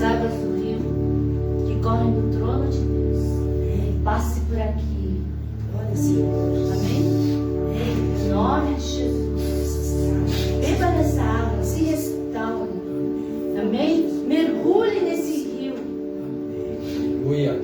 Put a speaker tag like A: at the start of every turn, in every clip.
A: águas do rio que correm do trono de Deus. Passe por aqui.
B: Olha, Senhor.
A: Amém? Em nome de Jesus. Beba nessa água, se restaure. Amém? Mergulhe nesse rio.
C: Aleluia.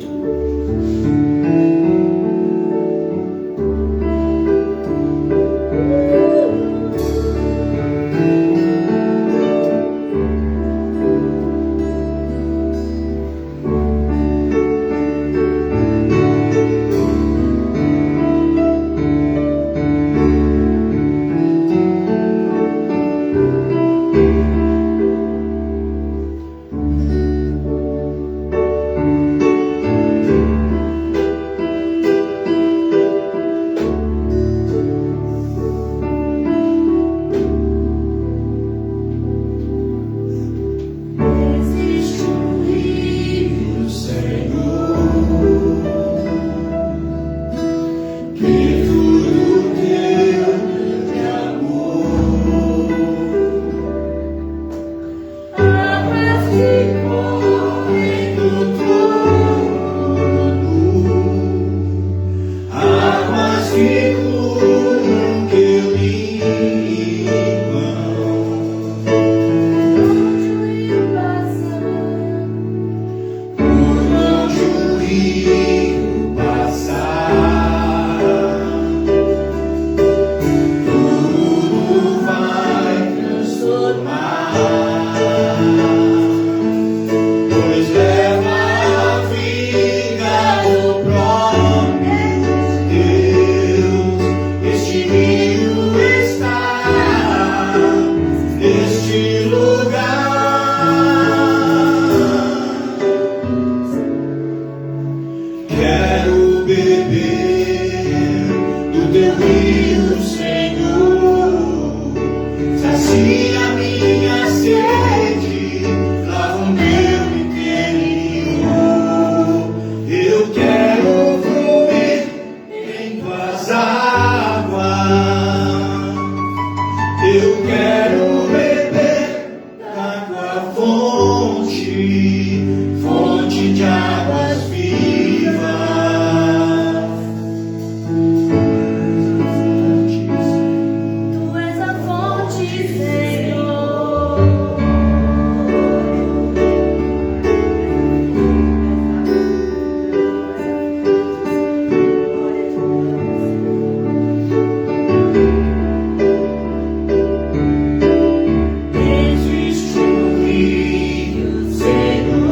D: Existe um rio, Senhor.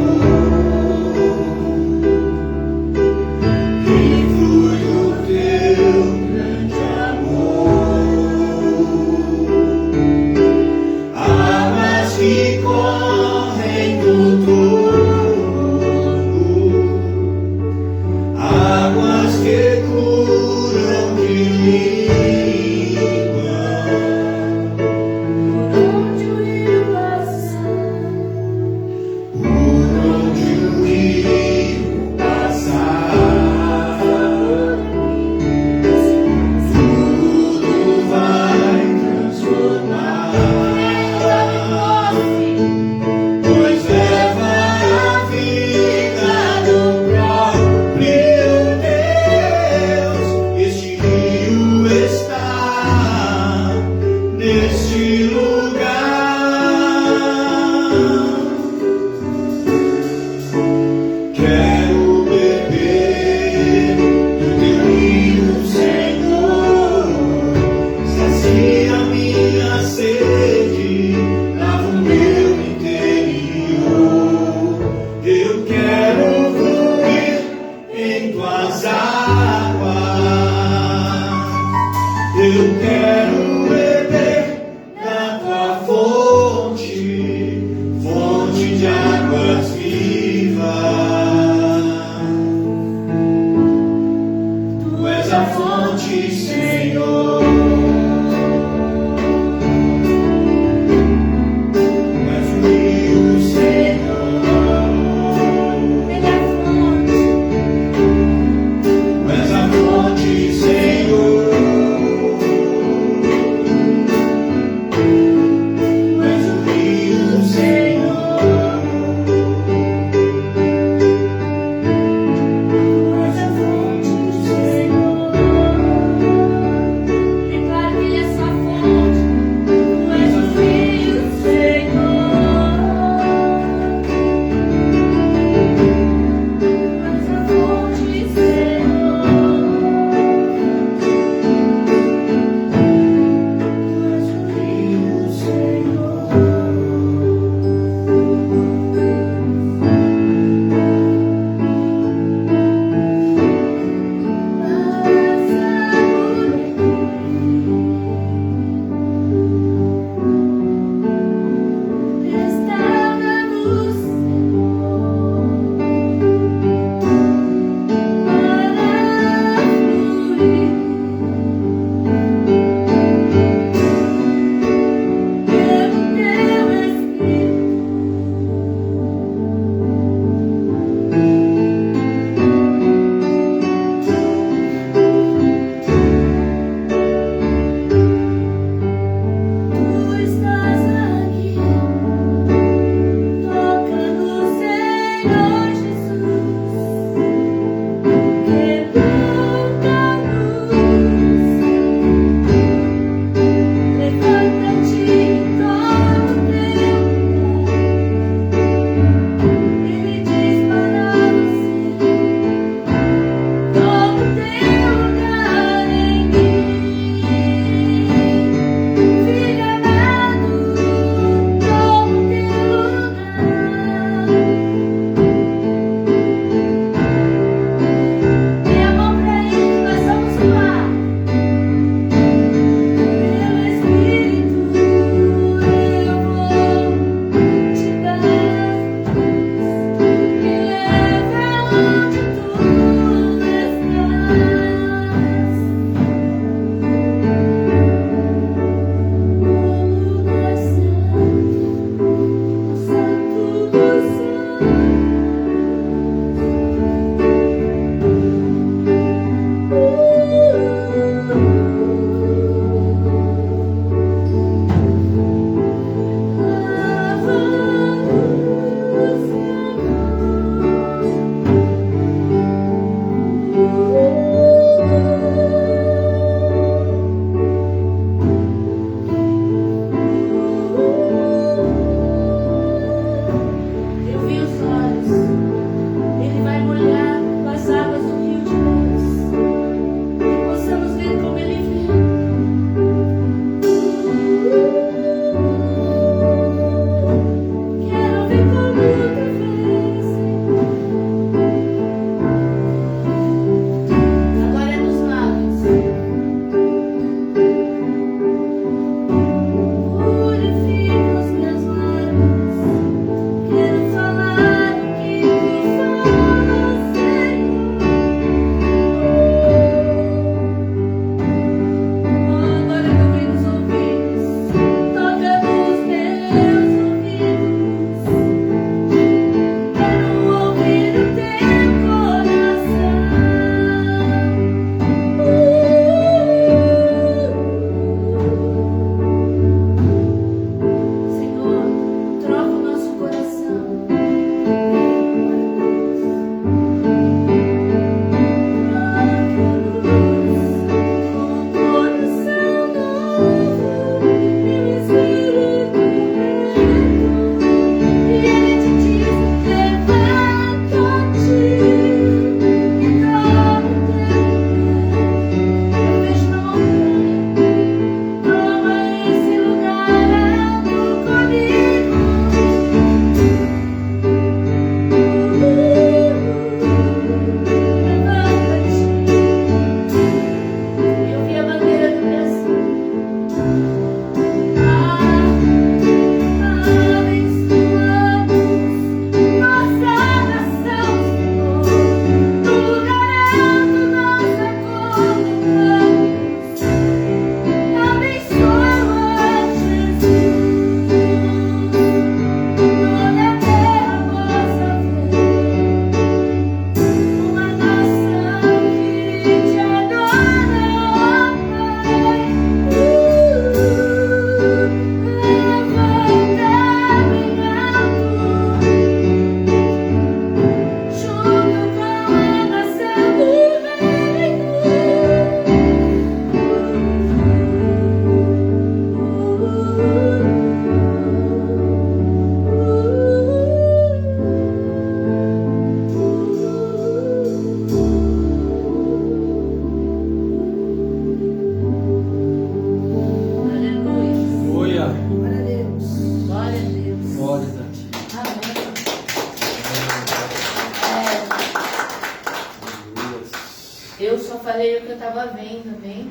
A: falei o que eu estava vendo, amém?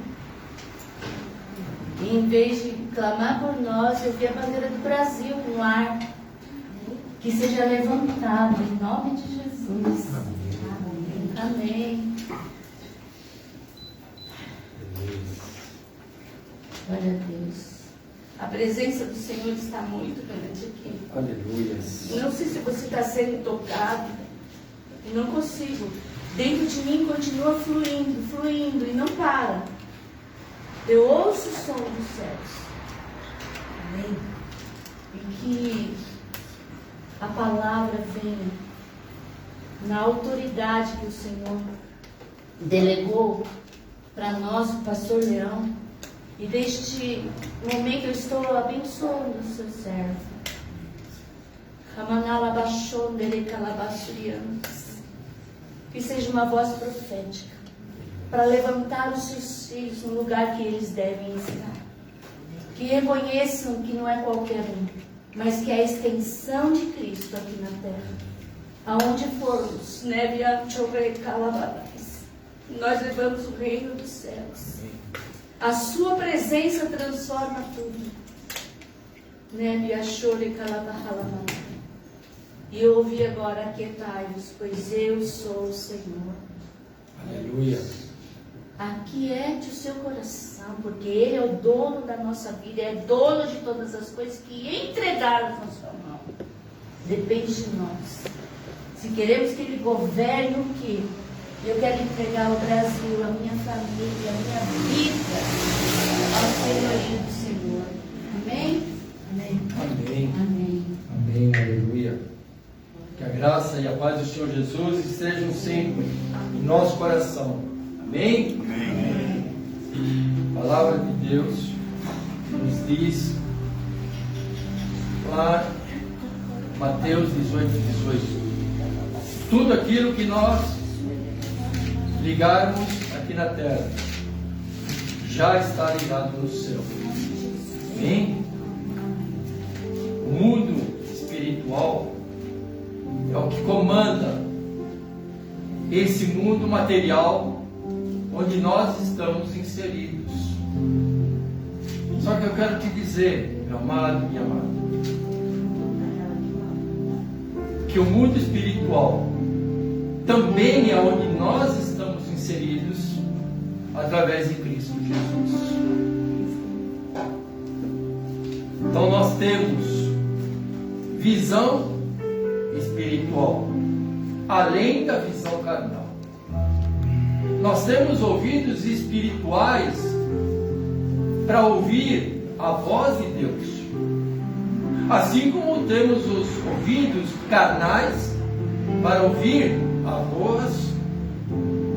A: E em vez de clamar por nós, eu vi a bandeira do Brasil no ar. Que seja levantada em nome de Jesus. Amém. Glória a Deus. A presença do Senhor está muito grande aqui.
C: Aleluia.
A: Não sei se você está sendo tocado. Eu não consigo. Dentro de mim continua fluindo, fluindo e não para. Eu ouço o som dos céus. Amém. E que a palavra venha na autoridade que o Senhor delegou para nós, o pastor Leão. E deste momento eu estou abençoando o seu servo. Que seja uma voz profética para levantar os seus filhos no lugar que eles devem estar. Que reconheçam que não é qualquer um, mas que é a extensão de Cristo aqui na terra. Aonde formos, nós levamos o reino dos céus. A sua presença transforma tudo. E eu ouvi agora: aquietai-vos, pois eu sou o Senhor.
C: Aleluia.
A: Aquiete o seu coração, porque Ele é o dono da nossa vida, é dono de todas as coisas que entregamos na sua mão. Depende de nós. Se queremos que Ele governe o quê? Eu quero entregar o Brasil, a minha família, a minha vida ao senhorio do Senhor. Amém? Amém.
C: Amém.
A: Amém.
C: Amém. Aleluia. Que a graça e a paz do Senhor Jesus estejam sempre em nosso coração. Amém?
D: Amém.
C: A palavra de Deus nos diz lá, Mateus 18. Tudo aquilo que nós ligarmos aqui na terra já está ligado no céu. Amém? O mundo espiritual é o que comanda esse mundo material onde nós estamos inseridos. Só que eu quero te dizer, meu amado, minha amada, que o mundo espiritual também é onde nós estamos inseridos através de Cristo Jesus. Então nós temos visão espiritual, além da visão carnal. Nós temos ouvidos espirituais para ouvir a voz de Deus, assim como temos os ouvidos carnais para ouvir a voz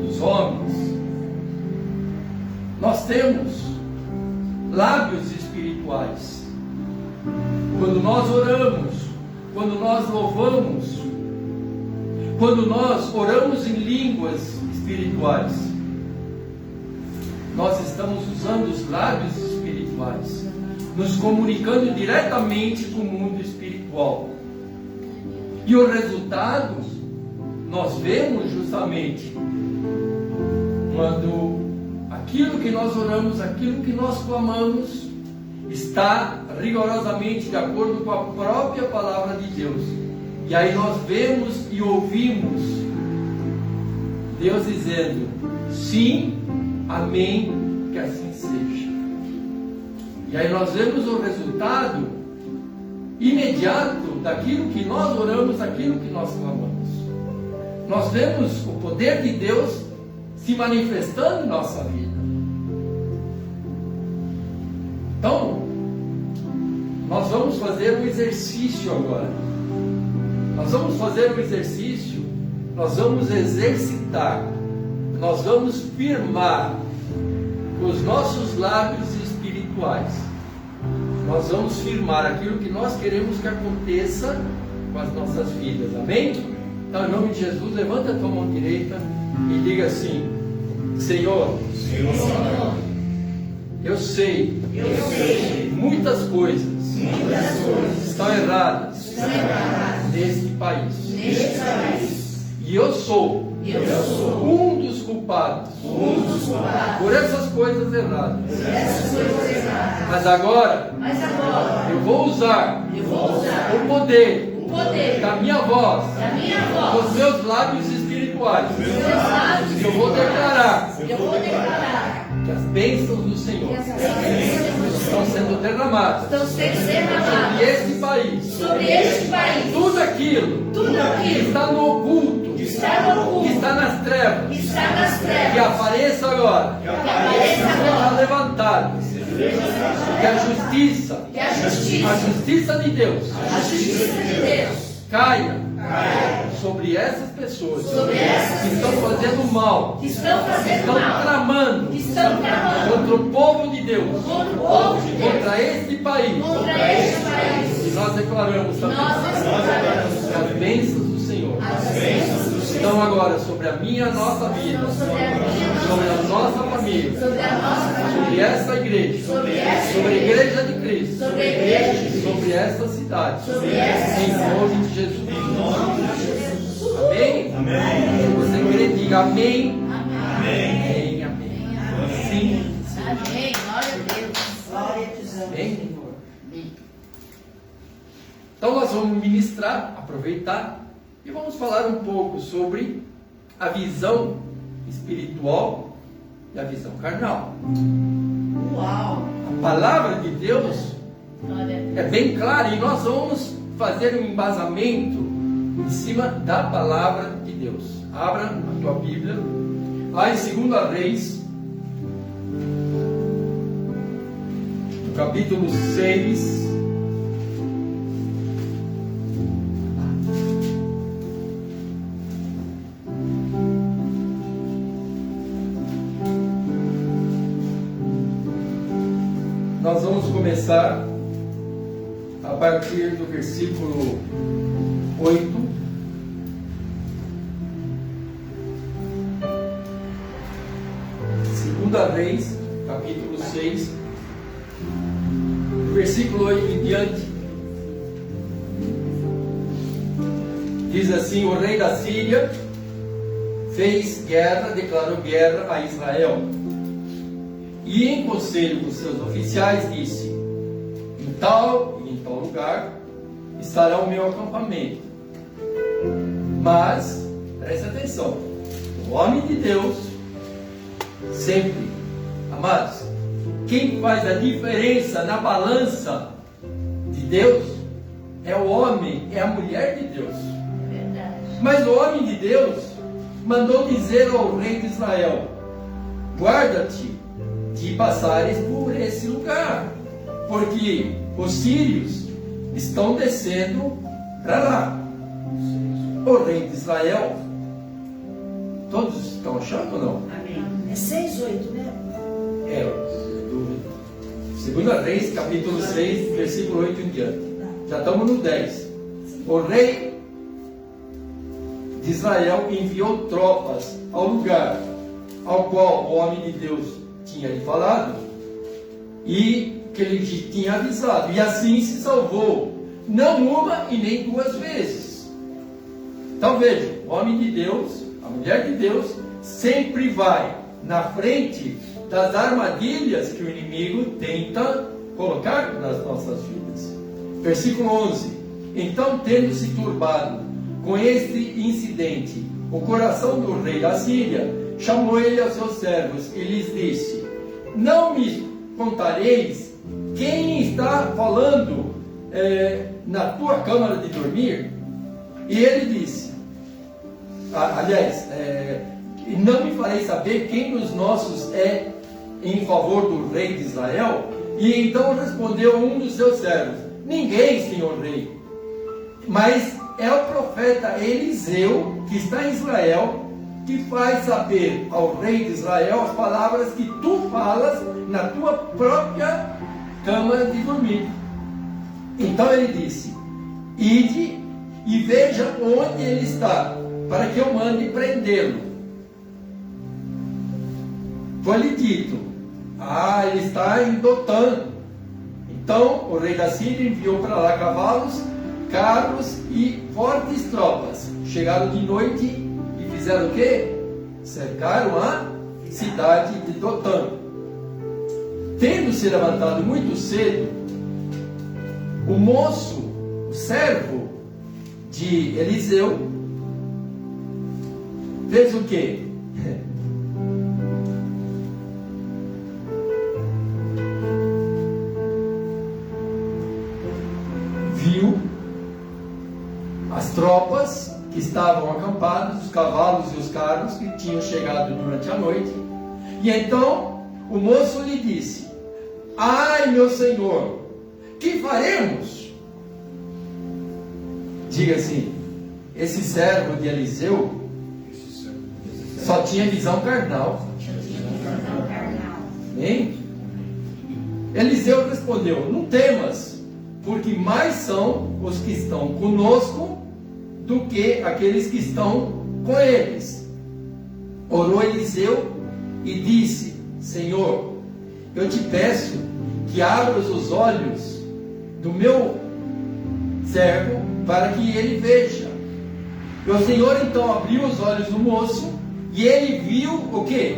C: dos homens. Nós temos lábios espirituais. Quando nós oramos, quando nós louvamos, quando nós oramos em línguas espirituais, nós estamos usando os lábios espirituais, nos comunicando diretamente com o mundo espiritual. E o resultado nós vemos justamente quando aquilo que nós oramos, aquilo que nós clamamos, está rigorosamente de acordo com a própria palavra de Deus. E aí nós vemos e ouvimos Deus dizendo: sim, amém, que assim seja. E aí nós vemos o resultado imediato daquilo que nós oramos, daquilo que nós clamamos. Nós vemos o poder de Deus se manifestando em nossa vida. Então, nós vamos fazer um exercício agora. Nós vamos fazer um exercício, nós vamos exercitar, nós vamos firmar os nossos lábios espirituais. Nós vamos firmar aquilo que nós queremos que aconteça com as nossas vidas, amém? Então, em nome de Jesus, levanta a tua mão direita e diga assim: Senhor, eu sei muitas coisas estão erradas neste país. E eu sou
A: Eu sou
C: um dos culpados
A: um dos culpados
C: por essas coisas erradas.
A: dessas coisas erradas.
C: Mas agora
A: Mas agora
C: eu vou usar
A: eu vou usar
C: o poder
A: o poder
C: da minha voz,
A: da minha voz,
C: dos meus lábios espirituais.
A: dos meus lábios,
C: E eu vou declarar
A: eu vou declarar
C: que as bênçãos do Senhor
A: que essas bênçãos
C: estão sendo derramadas
A: estão sendo
C: sobre
A: derramadas
C: este país.
A: sobre este país.
C: Tudo aquilo
A: Tudo
C: que
A: aquilo
C: está no oculto,
A: que está no
C: que
A: oculto,
C: está nas trevas,
A: que está nas
C: que
A: trevas,
C: apareça agora,
A: que apareça
C: seja
A: agora,
C: levantado. Que a justiça,
A: que a
C: a
A: justiça,
C: justiça de Deus
A: a justiça de Deus
C: caia sobre essas pessoas
A: sobre essas
C: que estão fazendo mal,
A: que estão fazendo
C: estão
A: mal,
C: tramando
A: que estão tramando
C: contra o povo de Deus,
A: contra o povo de Deus,
C: contra este país.
A: contra este país.
C: E nós declaramos também
A: Nós declaramos
C: que as bênçãos do Senhor
A: as bênçãos do Senhor
C: estão agora sobre a minha e a nossa vida,
A: sobre a minha
C: sobre a nossa família,
A: sobre a nossa
C: sobre
A: família,
C: essa igreja,
A: sobre essa
C: sobre a igreja de Cristo,
A: sobre a igreja de Cristo,
C: sobre essa cidade,
A: sobre essa
C: em
A: cidade.
C: nome de Jesus.
A: Em nome de Jesus.
C: Amém? Se você crê, diga amém.
A: Amém.
C: Amém, amém. Sim.
A: Amém. Glória a Deus.
B: Glória a Deus,
C: Amém?
B: Senhor.
A: Amém.
C: Então nós vamos ministrar, aproveitar e vamos falar um pouco sobre a visão espiritual e a visão carnal.
B: Uau!
C: A palavra de Deus
A: Glória a Deus.
C: é bem clara e nós vamos fazer um embasamento em cima da palavra de Deus. Abra a tua Bíblia, lá em 2 Reis, no capítulo 6. Nós vamos começar a partir do versículo 8. Segunda Reis, capítulo 6, versículo 8 em diante. Diz assim: o rei da Síria fez guerra, declarou guerra a Israel. E em conselho com seus oficiais disse: em tal e em tal lugar estará o meu acampamento. Mas, preste atenção, o homem de Deus sempre, amados, quem faz a diferença na balança de Deus é o homem, é a mulher de Deus.
A: É verdade.
C: Mas o homem de Deus mandou dizer ao rei de Israel: guarda-te de passares por esse lugar, porque os sírios estão descendo para lá. O rei de Israel, todos estão achando ou não?
B: Amém. É 6, 8, né?
C: Segunda Reis, capítulo 6, versículo 8 em diante. Já estamos no 10. O rei de Israel enviou tropas ao lugar ao qual o homem de Deus tinha lhe falado e que ele tinha avisado, e assim se salvou, não uma e nem duas vezes. Então veja, o homem de Deus, a mulher de Deus, sempre vai na frente das armadilhas que o inimigo tenta colocar nas nossas vidas. Versículo 11: então, tendo-se turbado com este incidente o coração do rei da Síria, chamou ele aos seus servos e lhes disse: não me contareis quem está falando na tua câmara de dormir? E ele disse, não me farei saber quem dos nossos é em favor do rei de Israel? E então respondeu um dos seus servos: ninguém, senhor rei, mas é o profeta Eliseu, que está em Israel, que faz saber ao rei de Israel as palavras que tu falas na tua própria cama de dormir. Então ele disse: ide e veja onde ele está, para que eu mande prendê-lo. Foi-lhe dito: ele está em Dotã. Então o rei da Síria enviou para lá cavalos, carros e fortes tropas. Chegaram de noite fizeram o quê? Cercaram a cidade de Dotã. Tendo se levantado muito cedo, o moço, o servo de Eliseu, fez o quê? Viu as tropas que estavam acampadas, os cavalos e os carros que tinham chegado durante a noite. E então o moço lhe disse: ai, meu senhor, que faremos? Diga assim, esse servo de Eliseu só tinha visão carnal. Amém? Eliseu respondeu: não temas, porque mais são os que estão conosco do que aqueles que estão com eles. Orou Eliseu e disse: Senhor, eu te peço que abras os olhos do meu servo para que ele veja. E o Senhor então abriu os olhos do moço e ele viu o quê?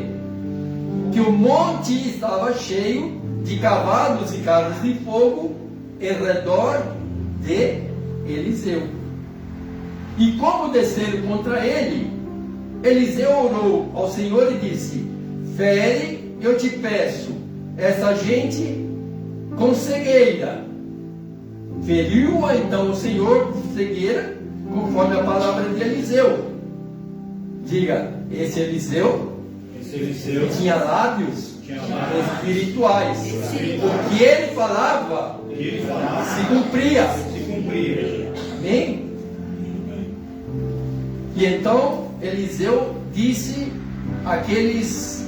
C: Que o monte estava cheio de cavalos e carros de fogo em redor de Eliseu. E como desceram contra ele, Eliseu orou ao Senhor e disse: fere, eu te peço, essa gente com cegueira. Feriu-a então o Senhor de cegueira, conforme a palavra de Eliseu. Diga, esse Eliseu tinha lábios espirituais. O que ele falava se cumpria. Amém? E então Eliseu disse àqueles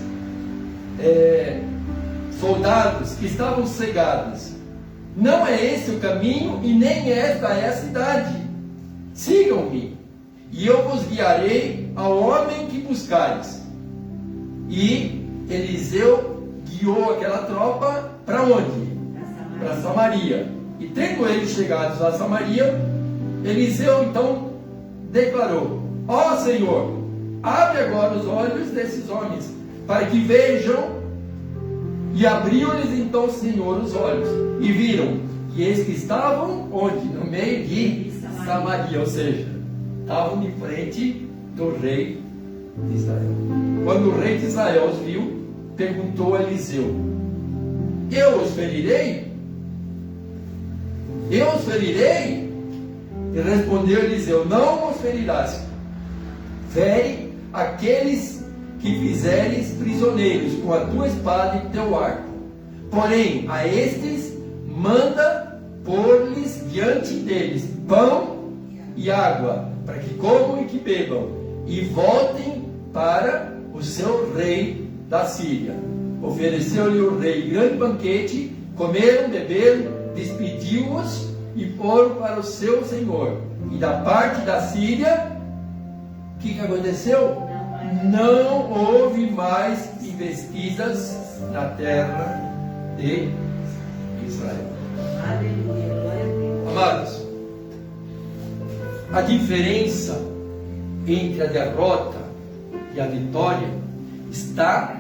C: soldados que estavam cegados: não é esse o caminho e nem esta é a cidade. Sigam-me e eu vos guiarei ao homem que buscares. E Eliseu guiou aquela tropa para onde? Para Samaria. E tendo eles chegados a Samaria, Eliseu então declarou: ó Senhor, abre agora os olhos desses homens, para que vejam. E abriu-lhes então o Senhor os olhos, e viram, e eles que estavam onde? No meio de Samaria, ou seja, estavam de frente do rei de Israel. Quando o rei de Israel os viu, perguntou a Eliseu: eu os ferirei? Eu os ferirei? E respondeu Eliseu: não os ferirás. Fere aqueles que fizeres prisioneiros com a tua espada e teu arco. Porém, a estes manda pôr-lhes diante deles pão e água, para que comam e que bebam, e voltem para o seu rei da Síria. Ofereceu-lhe o rei grande banquete, comeram, beberam, despediu-os e foram para o seu senhor. E da parte da Síria, o que aconteceu? Não houve mais investidas na terra de Israel.
B: Aleluia, glória a Deus.
C: Amados, a diferença entre a derrota e a vitória está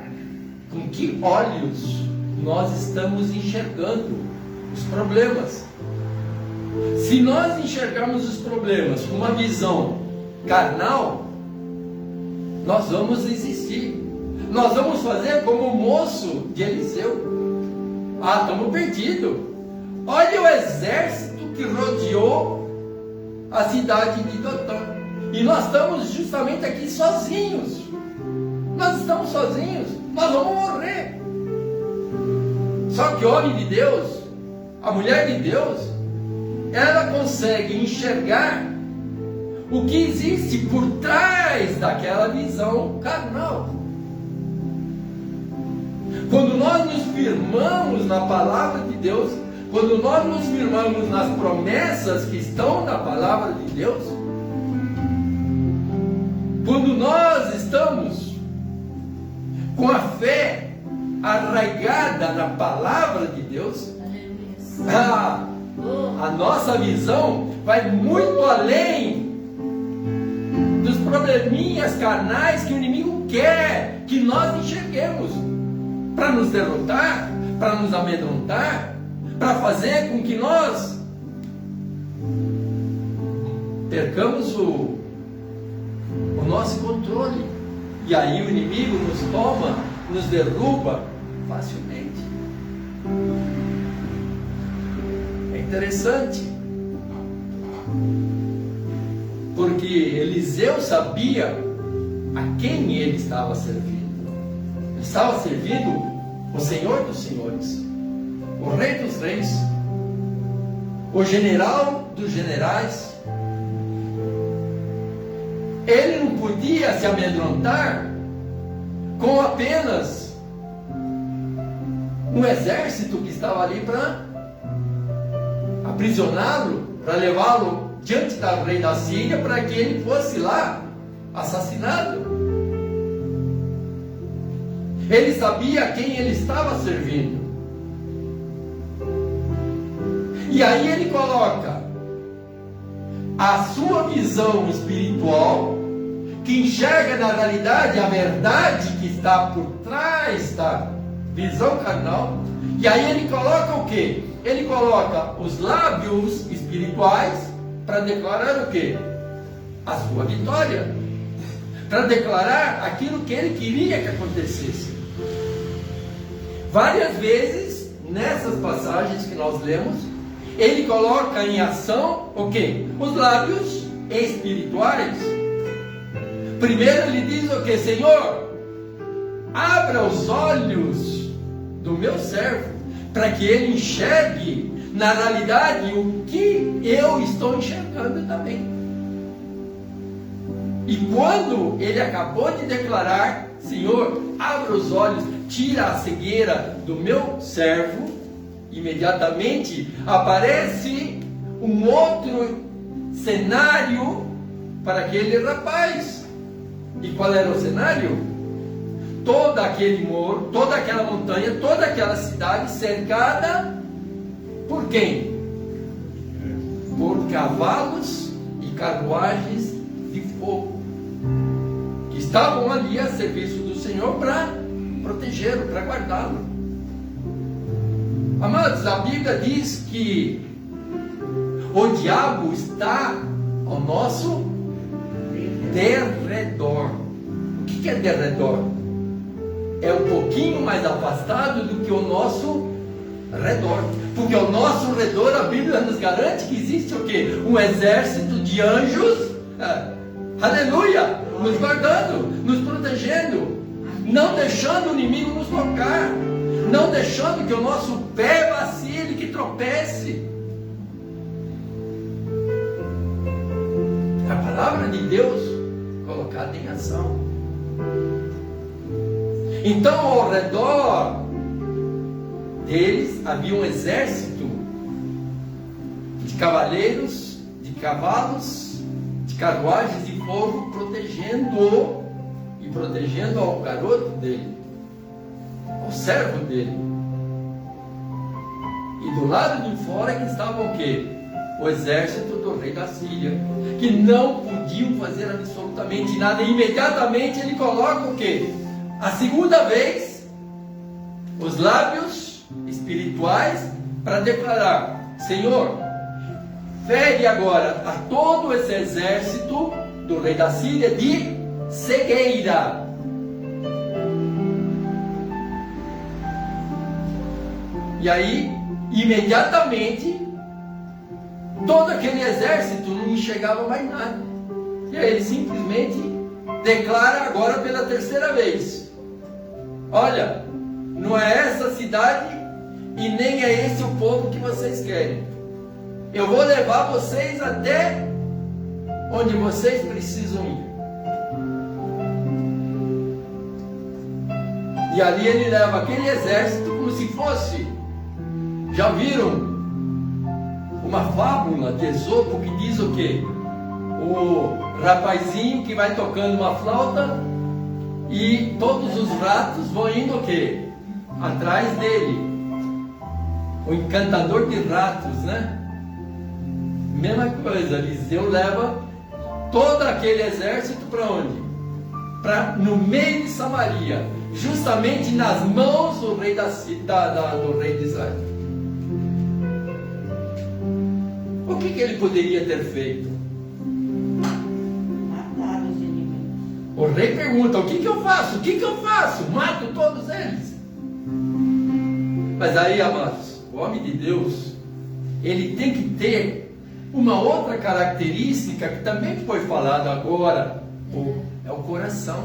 C: com que olhos nós estamos enxergando os problemas. Se nós enxergarmos os problemas com uma visão carnal, nós vamos desistir. Nós vamos fazer como o moço de Eliseu. Ah, estamos perdidos. Olha o exército que rodeou a cidade de Dotã. E nós estamos justamente aqui sozinhos. Nós estamos sozinhos. Nós vamos morrer. Só que o homem de Deus, a mulher de Deus, ela consegue enxergar o que existe por trás daquela visão carnal. Quando nós nos firmamos na palavra de Deus, quando nós nos firmamos nas promessas que estão na palavra de Deus, quando nós estamos com a fé arraigada na palavra de Deus, a nossa visão vai muito além dos problemas. probleminhas carnais que o inimigo quer que nós enxerguemos para nos derrotar, para nos amedrontar, para fazer com que nós percamos o nosso controle. E aí o inimigo nos toma, nos derruba facilmente. É interessante, porque Eliseu sabia a quem ele estava servindo. Ele estava servindo o Senhor dos Senhores, o Rei dos Reis, o General dos Generais. Ele não podia se amedrontar com apenas um exército que estava ali para aprisioná-lo, para levá-lo diante do rei da Síria, para que ele fosse lá assassinado. Ele sabia a quem ele estava servindo. E aí ele coloca a sua visão espiritual, que enxerga na realidade a verdade que está por trás da visão carnal. E aí ele coloca o quê? Ele coloca os lábios espirituais para declarar o quê? A sua vitória, para declarar aquilo que ele queria que acontecesse. Várias vezes nessas passagens que nós lemos, ele coloca em ação o quê? Os lábios espirituais. Primeiro ele diz o quê? Senhor, abra os olhos do meu servo, para que ele enxergue na realidade o que eu estou enxergando também. E quando ele acabou de declarar, Senhor, abra os olhos, tira a cegueira do meu servo, imediatamente aparece um outro cenário para aquele rapaz. E qual era o cenário? Todo aquele morro, toda aquela montanha, toda aquela cidade cercada por quem? Por cavalos e carruagens de fogo, que estavam ali a serviço do Senhor para protegê-lo, para guardá-lo. Amados, a Bíblia diz que o diabo está ao nosso derredor. O que é derredor? É um pouquinho mais afastado do que o nosso redor. Porque ao nosso redor a Bíblia nos garante que existe o quê? Um exército de anjos, aleluia, nos guardando, nos protegendo, não deixando o inimigo nos tocar, não deixando que o nosso pé vacile, que tropece. A palavra de Deus colocada em ação. Então ao redor deles havia um exército de cavaleiros, de cavalos, de carruagens de fogo, protegendo-o e protegendo ao garoto dele, ao servo dele. E do lado de fora que estava o quê? O exército do rei da Síria, que não podiam fazer absolutamente nada. E imediatamente ele coloca o quê? A segunda vez, os lábios espirituais para declarar: Senhor, fere agora a todo esse exército do rei da Síria de cegueira. E aí, imediatamente, todo aquele exército não enxergava mais nada. E aí ele simplesmente declara agora pela terceira vez: olha, não é essa cidade e nem é esse o povo que vocês querem. Eu vou levar vocês até onde vocês precisam ir. E ali ele leva aquele exército como se fosse, já viram uma fábula de Esopo que diz o quê? O rapazinho que vai tocando uma flauta e todos os ratos vão indo o quê? Atrás dele. O encantador de ratos, né? Mesma coisa, Eliseu leva todo aquele exército para onde? No meio de Samaria, justamente nas mãos do rei do rei de Israel. O que ele poderia ter feito?
B: Matar os inimigos.
C: O rei pergunta: o que eu faço? O que eu faço? Mato todos eles. Mas aí, amados, o homem de Deus, ele tem que ter uma outra característica que também foi falado agora, é o coração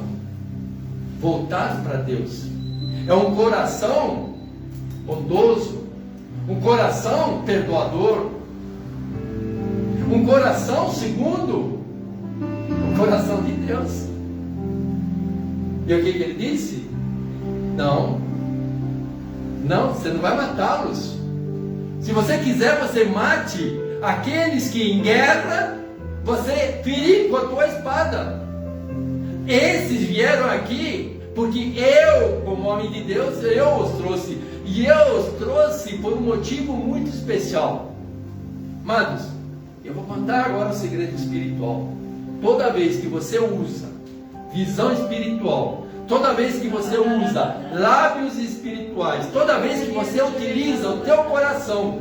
C: voltado para Deus. É um coração bondoso, um coração perdoador, um coração segundo o coração de Deus. E o que ele disse? Não, você não vai matá-los. Se você quiser, você mate aqueles que em guerra você feriu com a tua espada. Esses vieram aqui porque eu, como homem de Deus, eu os trouxe. E eu os trouxe por um motivo muito especial. Amados, eu vou contar agora um segredo espiritual. Toda vez que você usa visão espiritual, toda vez que você usa lábios espirituais, toda vez que você utiliza o teu coração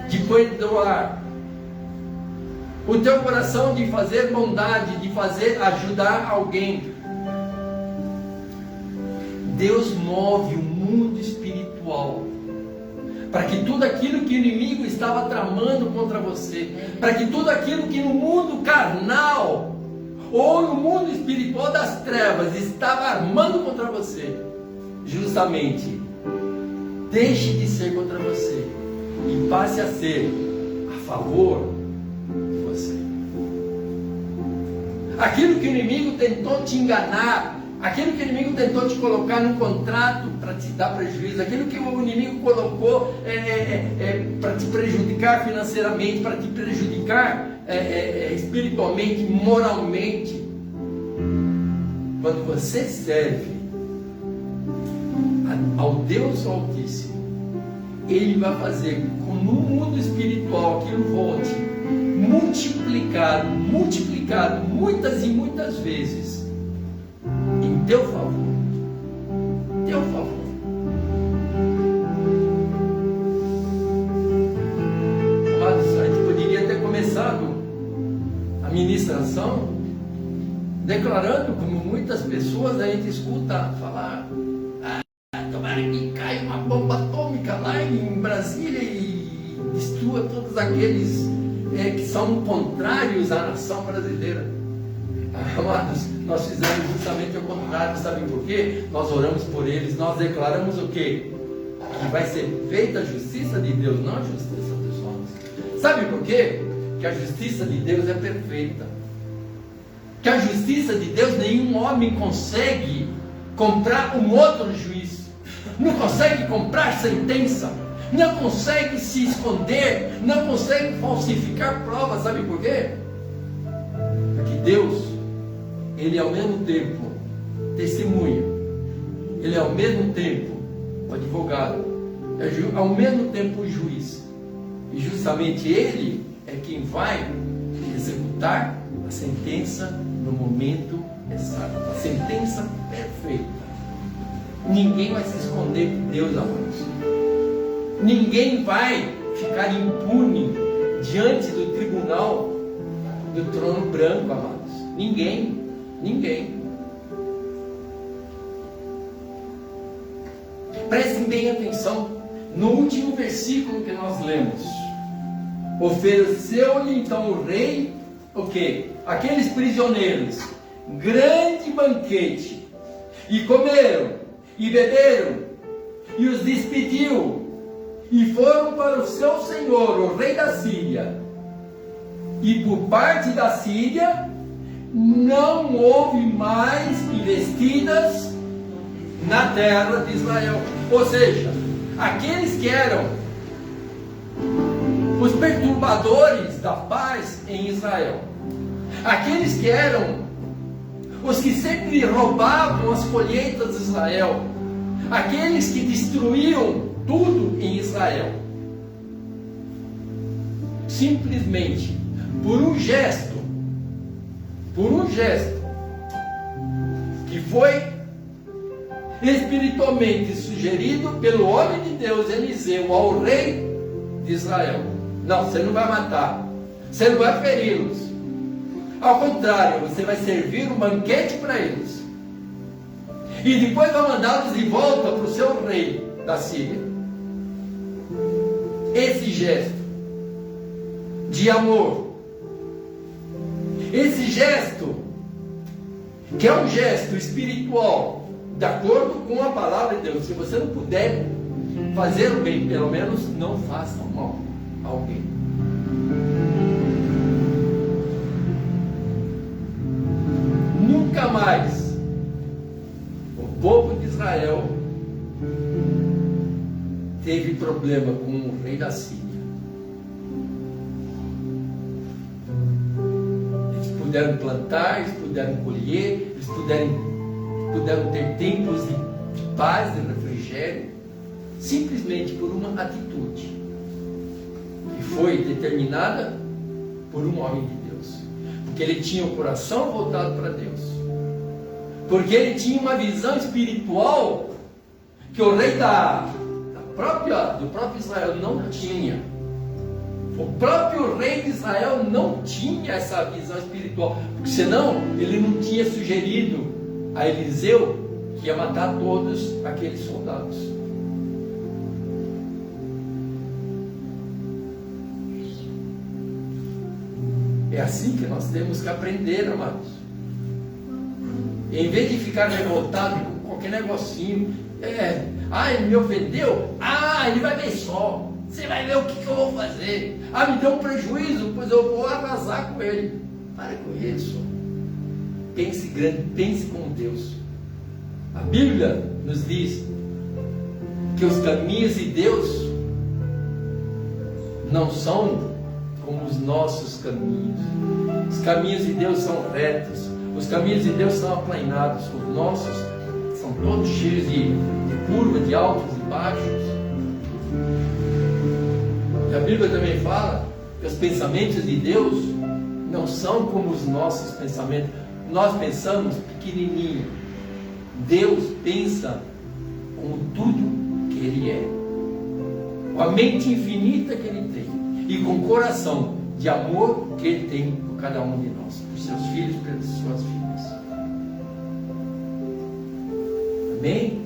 C: de perdoar, o teu coração de fazer bondade, de fazer ajudar alguém, Deus move o mundo espiritual para que tudo aquilo que o inimigo estava tramando contra você, para que tudo aquilo que no mundo carnal ou no mundo espiritual das trevas estava armando contra você, justamente deixe de ser contra você e passe a ser a favor de você. Aquilo que o inimigo tentou te enganar, aquilo que o inimigo tentou te colocar num contrato para te dar prejuízo, aquilo que o inimigo colocou para te prejudicar financeiramente, para te prejudicar espiritualmente, moralmente. Quando você serve ao Deus Altíssimo, Ele vai fazer com que no mundo espiritual aquilo volte multiplicado muitas e muitas vezes em teu favor. Teu favor. Amados, a gente poderia ter começado a ministração declarando, como muitas pessoas a gente escuta falar: tomara que caia uma bomba atômica lá em Brasília e destrua todos aqueles que são contrários à nação brasileira. Amados, nós fizemos justamente o contrário. Sabem por quê? Nós oramos por eles, nós declaramos o quê? Que vai ser feita a justiça de Deus, não a justiça dos homens. Sabe por quê? Que a justiça de Deus é perfeita. Que a justiça de Deus nenhum homem consegue comprar um outro juiz, não consegue comprar sentença, não consegue se esconder, não consegue falsificar provas. Sabe por quê? Porque Deus, Ele é ao mesmo tempo testemunha, Ele é ao mesmo tempo o advogado, é ao mesmo tempo o juiz, e justamente Ele é quem vai executar a sentença no momento exato, a sentença perfeita. Ninguém vai se esconder de Deus, amados. Ninguém vai ficar impune diante do tribunal do trono branco, amados. Ninguém. Prestem bem atenção no último versículo que nós lemos. Ofereceu-lhe então o rei o quê? Aqueles prisioneiros grande banquete, e comeram e beberam, e os despediu, e foram para o seu senhor, o rei da Síria. E por parte da Síria não houve mais investidas na terra de Israel. Ou seja, aqueles que eram os perturbadores da paz em Israel, aqueles que eram os que sempre roubavam as colheitas de Israel, aqueles que destruíam tudo em Israel, simplesmente por um gesto por um gesto que foi espiritualmente sugerido pelo homem de Deus Eliseu ao rei de Israel. Não, você não vai matar, você não vai feri-los, ao contrário, você vai servir um banquete para eles e depois vai mandá-los de volta para o seu rei da Síria. Esse gesto de amor, esse gesto que é um gesto espiritual de acordo com a palavra de Deus. Se você não puder fazer o bem, pelo menos não faça o mal a alguém. Nunca mais o povo de Israel teve problema com o rei da Síria. Eles puderam plantar, eles puderam colher, eles puderam ter tempos de paz, de refrigério, simplesmente por uma atitude que foi determinada por um homem de Deus, porque ele tinha o coração voltado para Deus, porque ele tinha uma visão espiritual que o rei do próprio Israel não tinha. O próprio rei de Israel não tinha essa visão espiritual, porque senão ele não tinha sugerido a Eliseu que ia matar todos aqueles soldados. É assim que nós temos que aprender, amados. Em vez de ficar revoltado com qualquer negocinho, ele me ofendeu, ele vai ver só, você vai ver o que eu vou fazer, me deu um prejuízo, pois eu vou arrasar com ele. Pare com isso. Pense grande, pense como Deus. A Bíblia nos diz que os caminhos de Deus não são como os nossos caminhos. Os caminhos de Deus são retos, os caminhos de Deus são aplainados, os nossos são todos cheios de curvas, de altos e baixos. E a Bíblia também fala que os pensamentos de Deus não são como os nossos pensamentos. Nós pensamos pequenininho, Deus pensa com tudo que Ele é, com a mente infinita que Ele tem e com o coração de amor que Ele tem por cada um de nós, por seus filhos, pelas suas filhas. Amém?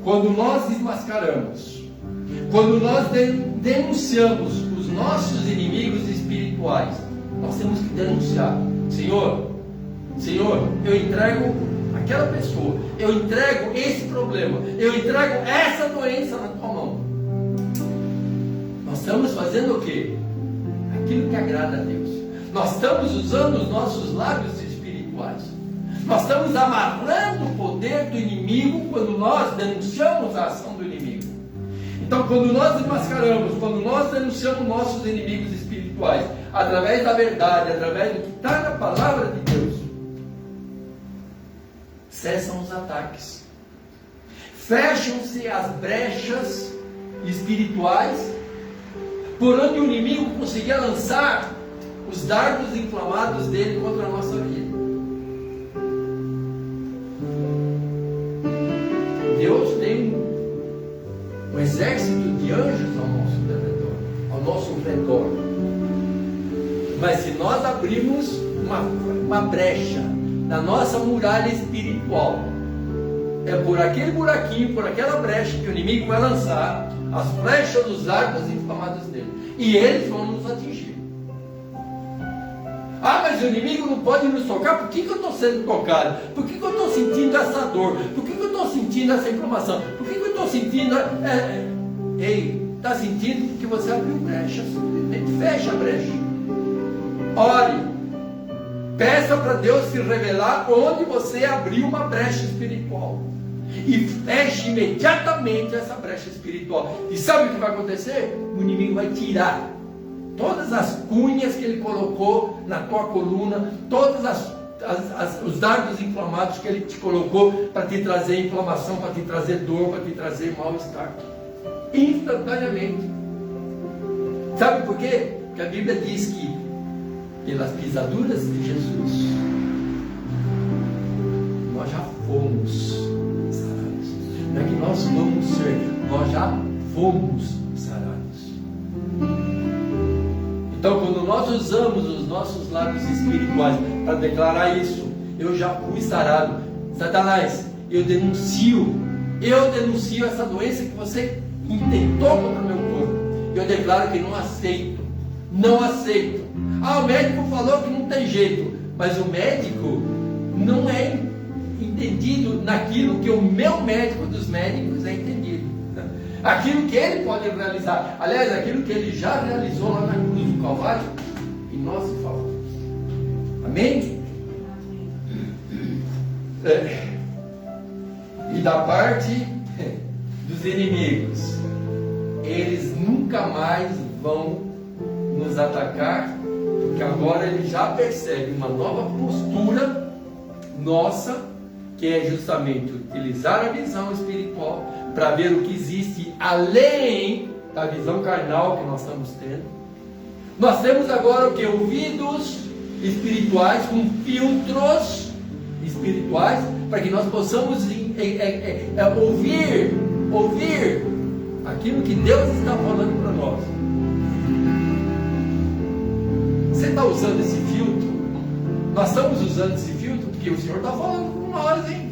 C: Quando nós desmascaramos, quando nós denunciamos os nossos inimigos espirituais, nós temos que denunciar. Senhor, eu entrego aquela pessoa, eu entrego esse problema, eu entrego essa doença na tua mão. Nós estamos fazendo o quê? Aquilo que agrada a Deus. Nós estamos usando os nossos lábios espirituais. Nós estamos amarrando o poder do inimigo quando nós denunciamos a ação do inimigo. Então, quando nós desmascaramos, quando nós denunciamos nossos inimigos espirituais, através da verdade, através do que está na palavra de Deus, cessam os ataques, fecham-se as brechas espirituais, por onde o inimigo conseguia lançar os dardos inflamados dele contra a nossa vida. Deus tem um exército de anjos ao nosso redor. Mas se nós abrirmos uma brecha na nossa muralha espiritual, é por aquele buraquinho, por aquela brecha que o inimigo vai lançar as flechas dos arcos inflamados dele, e eles vão nos atingir. Mas o inimigo não pode nos tocar. Por que eu estou sendo tocado? Por que eu estou sentindo essa dor? Por que eu estou sentindo essa inflamação? Por que eu estou sentindo... está sentindo porque você abriu brecha. Simplesmente fecha a brecha. Ore. Peça para Deus se revelar onde você abriu uma brecha espiritual. E feche imediatamente essa brecha espiritual. E sabe o que vai acontecer? O inimigo vai tirar todas as cunhas que ele colocou na tua coluna, todos os dardos inflamados que ele te colocou para te trazer inflamação, para te trazer dor, para te trazer mal-estar. Instantaneamente. Sabe por quê? Porque a Bíblia diz que pelas pisaduras de Jesus, nós já fomos sarados. Não é que nós vamos ser, nós já fomos sarados. Então, quando nós usamos os nossos lábios espirituais para declarar isso, eu já fui sarado. Satanás, eu denuncio essa doença que você intentou contra o meu corpo. Eu declaro que não aceito. Não aceito. Ah, o médico falou que não tem jeito. Mas o médico não é entendido naquilo que o meu médico dos médicos é entendido. Aquilo que ele pode realizar. Aliás, aquilo que ele já realizou lá na cruz do Calvário, em nosso favor. Amém? E da parte dos inimigos, eles nunca mais vão nos atacar, porque agora eles já percebem uma nova postura nossa, que é justamente utilizar a visão espiritual para ver o que existe além da visão carnal que nós estamos tendo. Nós temos agora o que? Ouvidos espirituais com filtros espirituais, para que nós possamos ouvir aquilo que Deus está falando para nós. Você está usando esse filtro? Nós estamos usando esse filtro porque o Senhor está falando com nós, hein?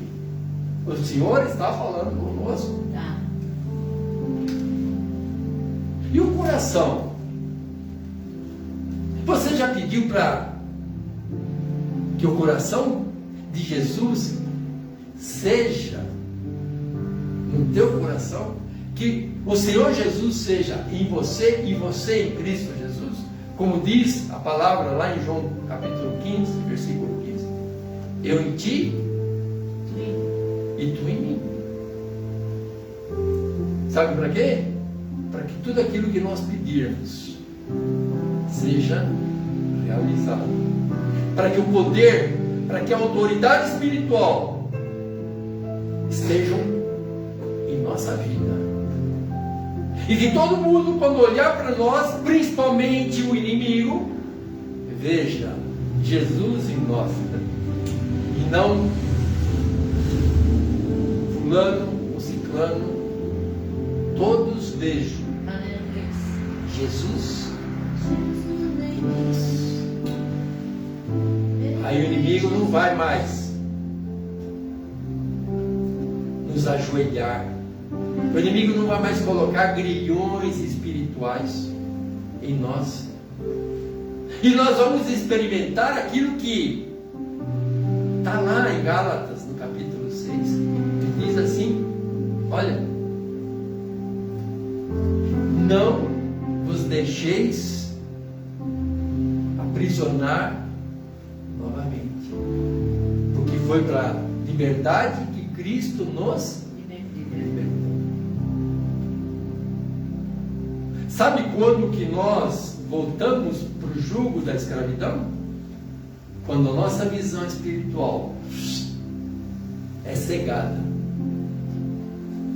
C: O Senhor está falando conosco.
A: Tá.
C: E o coração? Você já pediu para que o coração de Jesus seja no teu coração? Que o Senhor Jesus seja em você e você em Cristo Jesus? Como diz a palavra lá em João capítulo 15, versículo 15. Eu em ti e tu em mim. Sabe para quê? Para que tudo aquilo que nós pedirmos seja realizado. Para que o poder, para que a autoridade espiritual estejam em nossa vida. E que todo mundo, quando olhar para nós, principalmente o inimigo, veja Jesus em nós. E não fulano ou ciclano. Todos vejam Jesus em nós. Aí o inimigo não vai mais nos ajoelhar. O inimigo não vai mais colocar grilhões espirituais em nós. E nós vamos experimentar aquilo que está lá em Gálatas, no capítulo 6. Que diz assim: olha, não vos deixeis aprisionar novamente, porque foi para a liberdade que Cristo nos libertou. Sabe quando que nós voltamos para o jugo da escravidão? Quando a nossa visão espiritual é cegada.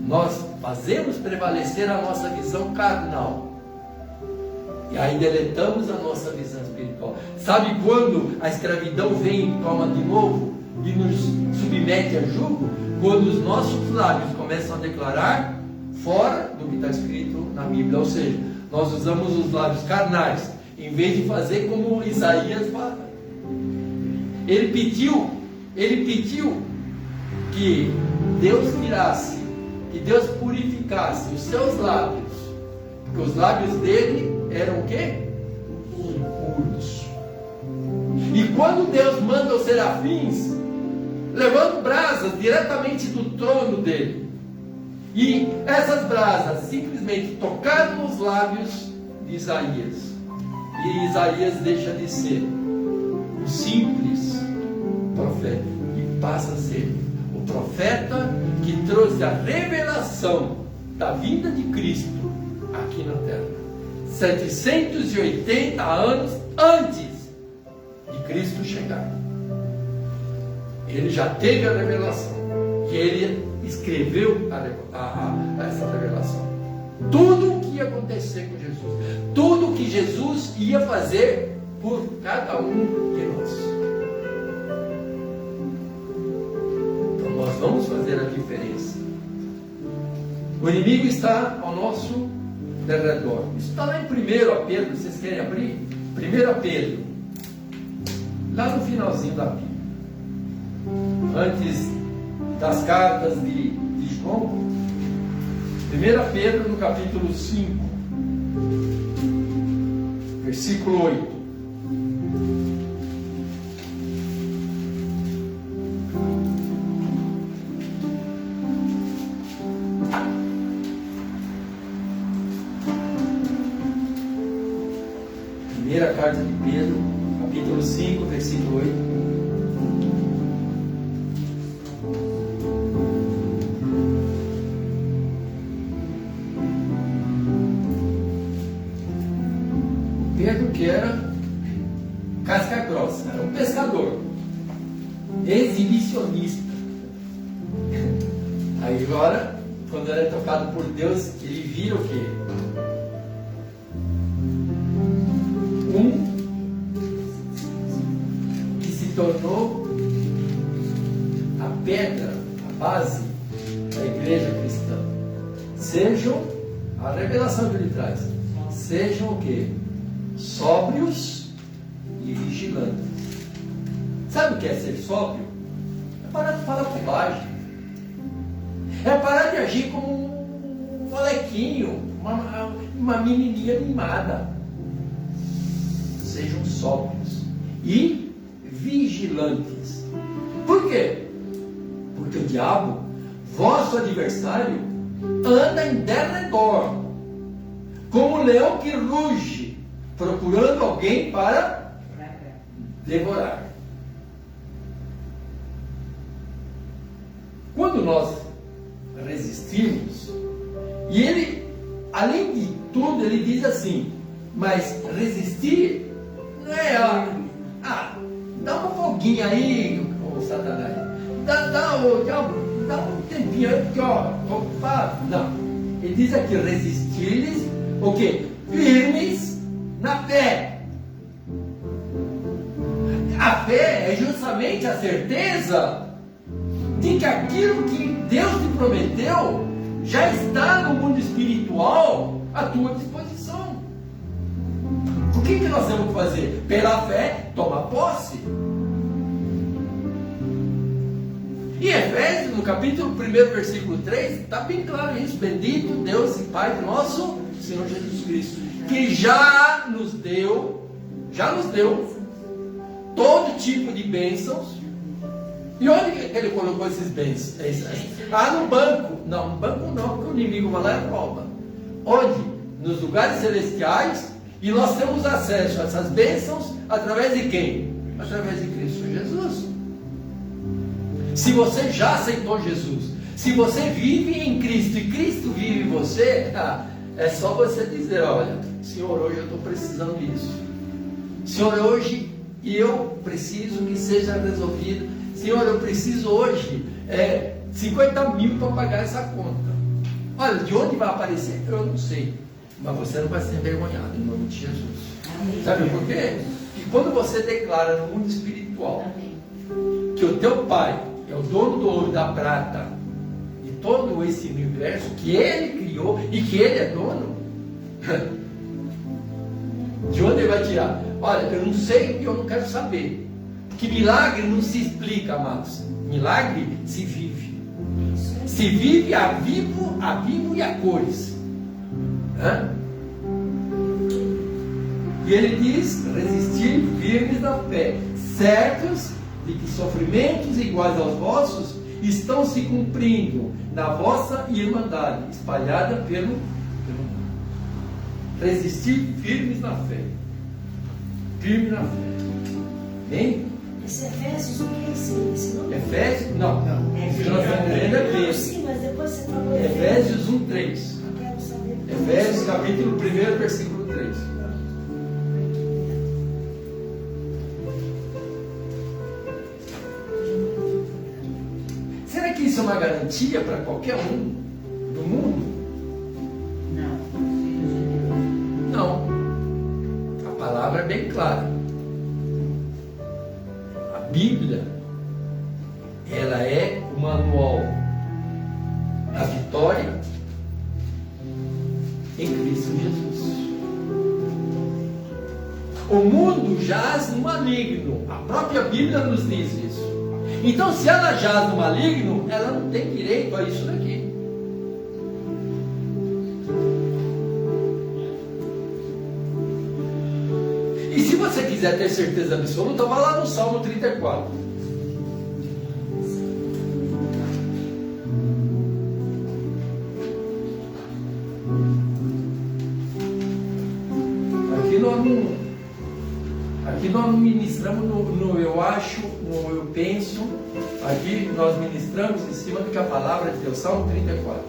C: Nós fazemos prevalecer a nossa visão carnal. E aí deletamos a nossa visão espiritual. Sabe quando a escravidão vem e toma de novo e nos submete a jugo? Quando os nossos lábios começam a declarar fora do que está escrito na Bíblia. Ou seja, nós usamos os lábios carnais, em vez de fazer como Isaías fala. Ele pediu que Deus tirasse, que Deus purificasse os seus lábios, porque os lábios dele eram o quê? Impuros. E quando Deus manda os serafins, levando brasas diretamente do trono dele, e essas brasas simplesmente tocaram nos lábios de Isaías, e Isaías deixa de ser um simples profeta e passa a ser o profeta que trouxe a revelação da vinda de Cristo aqui na terra, 780 anos antes de Cristo chegar. Ele já teve a revelação, que ele escreveu essa revelação. Tudo o que ia acontecer com Jesus, tudo o que Jesus ia fazer por cada um de nós. Então nós vamos fazer a diferença. O inimigo está ao nosso derredor. Isso está lá em 1 Pedro, vocês querem abrir? 1 Pedro, lá no finalzinho da Bíblia. Antes das cartas de João, 1 Pedro no capítulo 5, versículo 8. Primeira carta de Pedro, capítulo 5, versículo 8. Pedro, que era casca grossa, era um pescador, exibicionista. Aí agora, quando ele é tocado por Deus, ele vira o quê? Que se tornou a pedra, a base da igreja cristã. Sejam, a revelação que ele traz, sejam o quê? Sóbrios e vigilantes. Sabe o que é ser sóbrio? É parar de falar bobagem. É parar de agir como um molequinho, uma menininha mimada. Sejam sóbrios e vigilantes. Por quê? Porque o diabo, vosso adversário, anda em derredor, como um leão que ruge, procurando alguém para devorar. Quando nós resistimos, e ele, além de tudo, ele diz assim, mas resistir não é dá uma folguinha aí, ô Satanás, dá um tempinho aí, porque opa, não. Ele diz aqui, resistir-lhes, o quê? Firmes na fé. A fé é justamente a certeza de que aquilo que Deus te prometeu já está no mundo espiritual à tua disposição. O que nós temos que fazer? Pela fé, tomar posse. Em Efésios, no capítulo 1, versículo 3, está bem claro isso. Bendito Deus e Pai do nosso Senhor Jesus Cristo, que já nos deu todo tipo de bênçãos. E onde que ele colocou esses bens? No banco. Não, no banco não, porque o inimigo vai lá e rouba. Onde? Nos lugares celestiais. E nós temos acesso a essas bênçãos através de quem? Através de Cristo Jesus. Se você já aceitou Jesus, se você vive em Cristo e Cristo vive em você, é só você dizer, olha, Senhor, hoje eu estou precisando disso. Senhor, hoje eu preciso que seja resolvido. Senhor, eu preciso hoje 50 mil para pagar essa conta. Olha, de onde vai aparecer? Eu não sei. Mas você não vai ser envergonhado em nome de Jesus. Amém. Sabe por quê? Porque quando você declara no mundo espiritual, amém, que o teu Pai é o dono do ouro e da prata e todo esse universo que Ele criou e que Ele é dono, de onde Ele vai tirar? Olha, eu não sei e eu não quero saber. Porque milagre não se explica, amados. Milagre se vive. Se vive a vivo e a cores. E ele diz, resistir firmes na fé, certos de que sofrimentos iguais aos vossos estão se cumprindo na vossa irmandade, espalhada pelo mundo. Resistir firmes na fé. Firme na fé. Hein?
D: Esse Efésios, o que é esse nome?
C: Efésios? Não.
D: Sim, mas depois você falou
C: Efésios 1:3.
D: Quero saber.
C: Efésios capítulo 1, versículo 3. Será que isso é uma garantia para qualquer um do mundo?
B: Não.
C: Não. A palavra é bem clara. Bíblia, ela é o manual da vitória em Cristo Jesus. O mundo jaz no maligno. A própria Bíblia nos diz isso. Então, se ela jaz no maligno, ela não tem direito a isso daqui. E se você quiser ter certeza absoluta, vá lá no Salmo 34. Aqui nós não ministramos no eu acho, no eu penso. Aqui nós ministramos em cima do que a palavra de Deus. Salmo 34.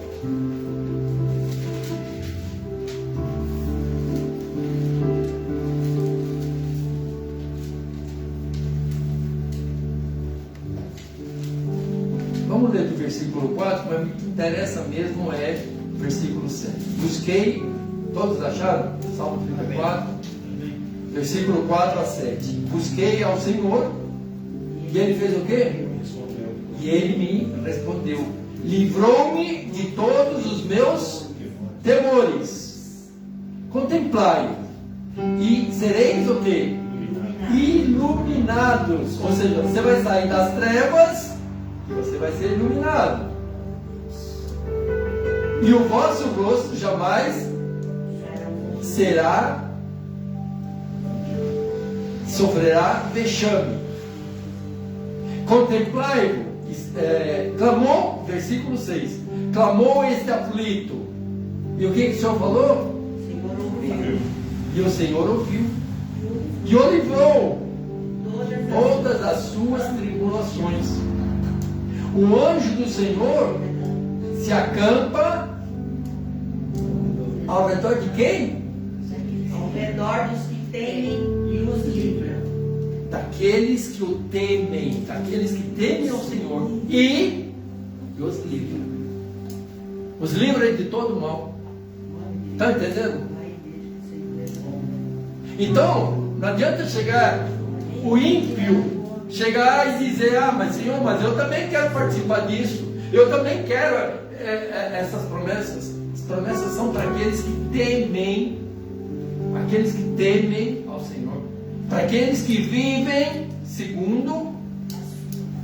C: Vamos ler do versículo 4, mas o que interessa mesmo é o versículo 7. Busquei, todos acharam? Salmo 34. Versículo 4 a 7. Busquei ao Senhor e Ele fez o quê? E Ele me respondeu. Livrou-me de todos os meus temores. Contemplai e sereis o quê? Iluminados. Ou seja, você vai sair das trevas e você vai ser iluminado. E o vosso rosto jamais sofrerá vexame. Contemplai-o, clamou, versículo 6, clamou este aflito. E o que o Senhor falou? E o Senhor ouviu. E o livrou todas as suas tribulações. O anjo do Senhor se acampa ao redor de quem?
B: Ao redor dos que temem e os livra.
C: Daqueles que o temem, daqueles que temem ao Senhor e os livra. Os livra de todo mal. Está entendendo? Então, não adianta chegar o ímpio, chegar e dizer, mas Senhor, mas eu também quero participar disso, eu também quero essas promessas. As promessas são para aqueles que temem, aqueles que temem ao Senhor, para aqueles que vivem segundo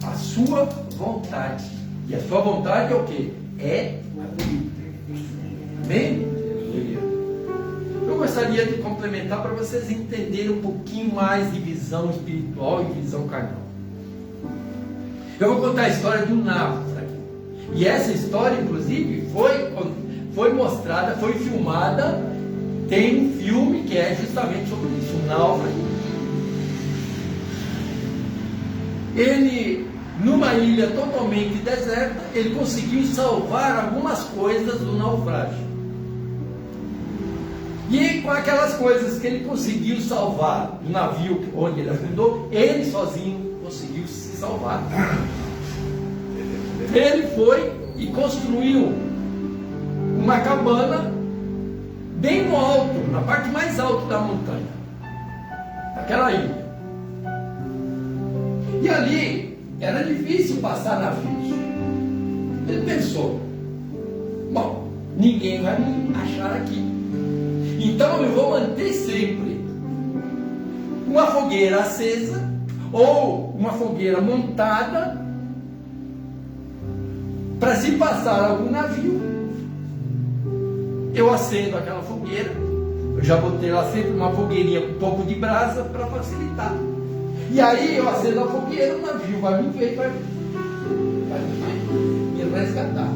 C: a sua vontade. E a sua vontade é o que? É a Bíblia. Amém? Eu gostaria de complementar para vocês entenderem um pouquinho mais de visão espiritual e visão carnal. Eu vou contar a história de um náufrago aqui. E essa história, inclusive, foi mostrada, foi filmada. Tem um filme que é justamente sobre isso, um náufrago. Ele, numa ilha totalmente deserta, ele conseguiu salvar algumas coisas do naufrágio. E com aquelas coisas que ele conseguiu salvar do navio onde ele afundou, ele sozinho conseguiu se salvar. Ele foi e construiu uma cabana bem no alto, na parte mais alta da montanha, daquela ilha. E ali era difícil passar navios. Ele pensou, bom, ninguém vai me achar aqui. Então eu vou manter sempre uma fogueira acesa ou uma fogueira montada para, se passar algum navio, eu acendo aquela fogueira. Eu já botei lá sempre uma fogueirinha com um pouco de brasa para facilitar. E aí eu acendo a fogueira, o navio vai me ver, vai me resgatar.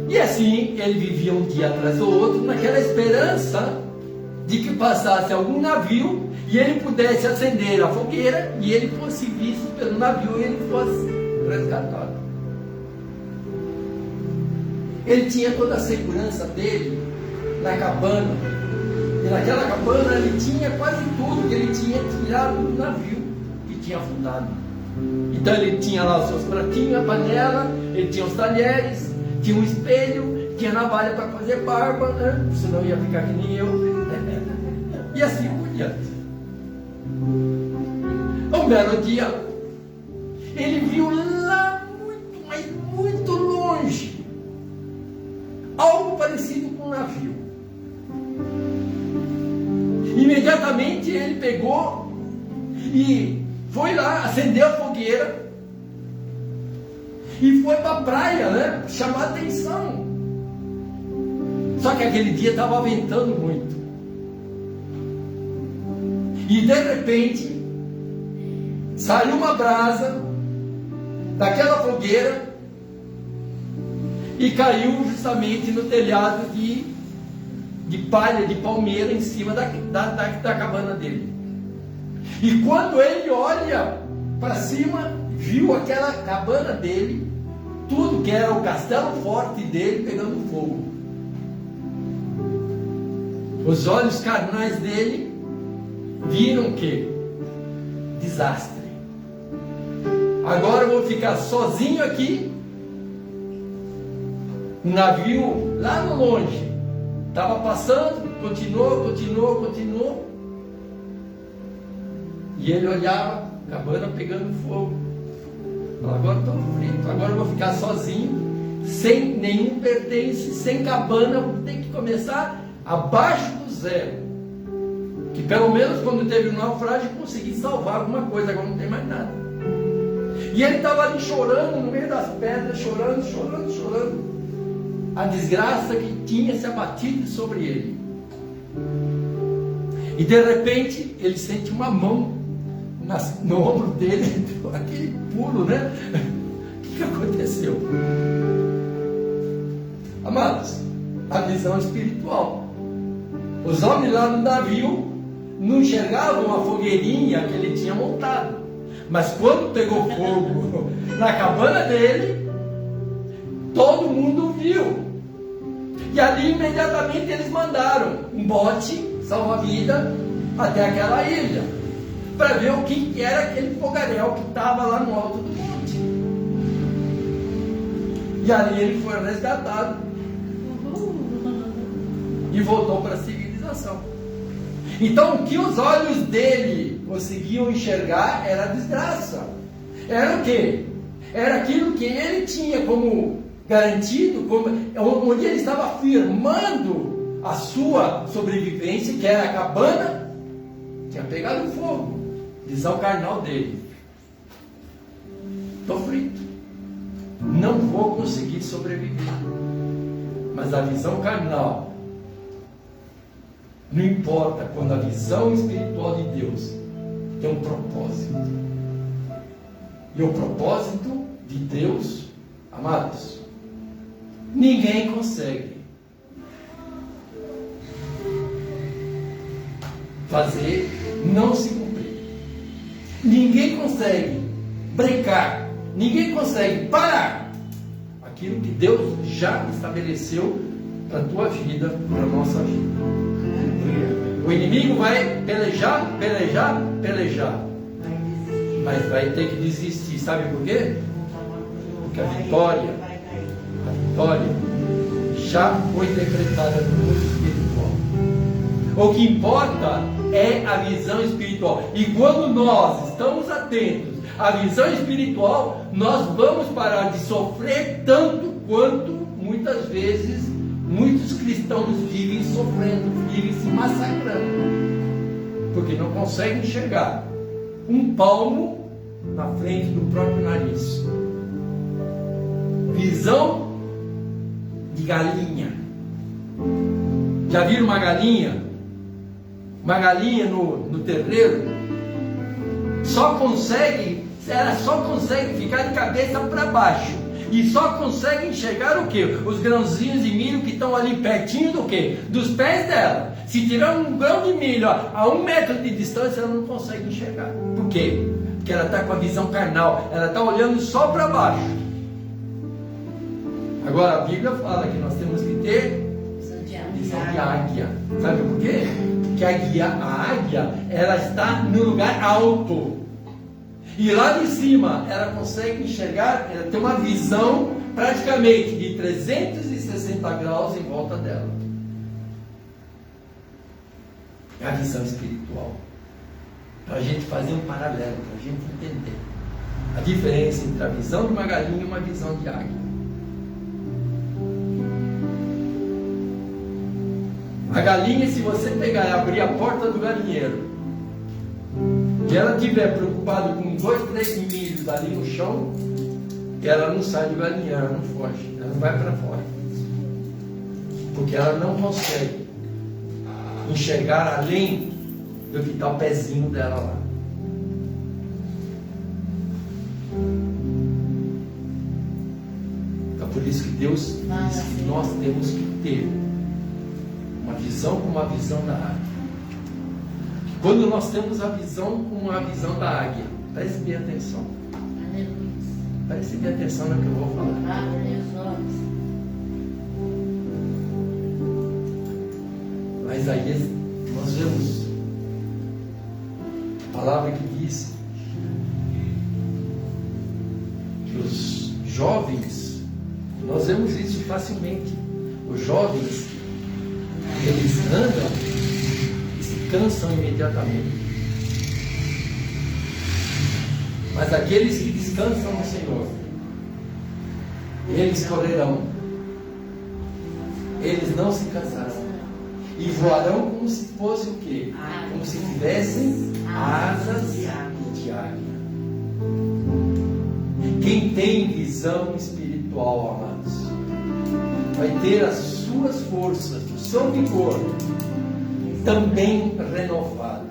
C: E assim ele vivia um dia atrás do outro, naquela esperança de que passasse algum navio e ele pudesse acender a fogueira e ele fosse visto pelo navio e ele fosse resgatado. Ele tinha toda a segurança dele na cabana, e naquela cabana ele tinha quase tudo que ele tinha tirado do navio que tinha afundado. Então ele tinha lá os seus pratinhos, a panela, ele tinha os talheres, tinha um espelho, tinha navalha para fazer barba, né? Senão ia ficar que nem eu. E assim por diante. um belo dia, ele viu lá muito, mas muito longe, algo parecido com um navio. Imediatamente ele pegou e foi lá, acendeu a fogueira e foi para a praia, né? Chamar a atenção. Só que aquele dia estava ventando muito. E de repente saiu uma brasa daquela fogueira e caiu justamente no telhado de palha, de palmeira, em cima da cabana dele. E quando ele olha para cima, viu aquela cabana dele, tudo que era o castelo forte dele pegando fogo. Os olhos carnais dele viram o quê? Desastre. Agora eu vou ficar sozinho aqui. Um navio lá no longe estava passando, continuou. E ele olhava, a cabana pegando fogo. Agora estou frito, agora eu vou ficar sozinho, sem nenhum pertence, sem cabana, vou ter que começar abaixo do zero. Que pelo menos quando teve um naufrágio eu consegui salvar alguma coisa, agora não tem mais nada. E ele estava ali chorando no meio das pedras, chorando. A desgraça que tinha se abatido sobre ele. E de repente ele sente uma mão no ombro dele, aquele pulo, né? O que aconteceu? Amados, a visão espiritual. Os homens lá no navio não enxergavam a fogueirinha que ele tinha montado. Mas quando pegou fogo na cabana dele, todo mundo viu. E ali imediatamente eles mandaram um bote salva-vida até aquela ilha, para ver o que era aquele fogaréu que estava lá no alto do monte. E ali ele foi resgatado e voltou para a civilização. Então o que os olhos dele conseguiam enxergar era a desgraça. Era o quê? Era aquilo que ele tinha como garantido, onde ele estava afirmando a sua sobrevivência, que era a cabana, tinha pegado fogo. Visão carnal dele. Estou frito. Não vou conseguir sobreviver. Mas a visão carnal, não importa, quando a visão espiritual de Deus tem um propósito. E o propósito de Deus, amados, ninguém consegue fazer não se cumprir. Ninguém consegue brecar, ninguém consegue parar aquilo que Deus já estabeleceu para a tua vida, para a nossa vida. O inimigo vai pelejar, mas vai ter que desistir. Sabe por quê? Porque a vitória já foi decretada no mundo espiritual. O que importa é a visão espiritual. E quando nós estamos atentos à visão espiritual, nós vamos parar de sofrer tanto quanto muitas vezes muitos cristãos vivem sofrendo, vivem se massacrando, porque não conseguem enxergar um palmo na frente do próprio nariz. Visão de galinha. Já viram uma galinha? Uma galinha no terreiro? Ela só consegue ficar de cabeça para baixo. E só consegue enxergar o quê? Os grãozinhos de milho que estão ali pertinho do quê? Dos pés dela. Se tiver um grão de milho a 1 metro de distância, ela não consegue enxergar. Por quê? Porque ela está com a visão carnal. Ela está olhando só para baixo. Agora a Bíblia fala que nós temos que ter visão de águia. Sabe por quê? Porque a águia, ela está no lugar alto. E lá de cima, ela consegue enxergar, ela tem uma visão praticamente de 360 graus em volta dela. É a visão espiritual. Para a gente fazer um paralelo, para a gente entender a diferença entre a visão de uma galinha e uma visão de águia. A galinha, se você pegar e abrir a porta do galinheiro e ela estiver preocupada com 2, 3 milhos ali no chão, ela não sai do galinheiro, ela não foge, ela não vai para fora, porque ela não consegue enxergar além do que está o pezinho dela lá. Então por isso que Deus diz que nós temos que ter uma visão como a visão da águia. Quando nós temos a visão como a visão da águia, preste bem atenção. Preste bem atenção no que eu vou falar. Mas aí nós vemos a palavra que diz que os jovens, nós vemos isso facilmente, os jovens, eles andam e se cansam imediatamente. Mas aqueles que descansam no Senhor, eles correrão, eles não se cansarão e voarão como se fosse o quê? Como se tivessem asas de águia. E quem tem visão espiritual, amados, vai ter as suas forças, o seu vigor também renovado.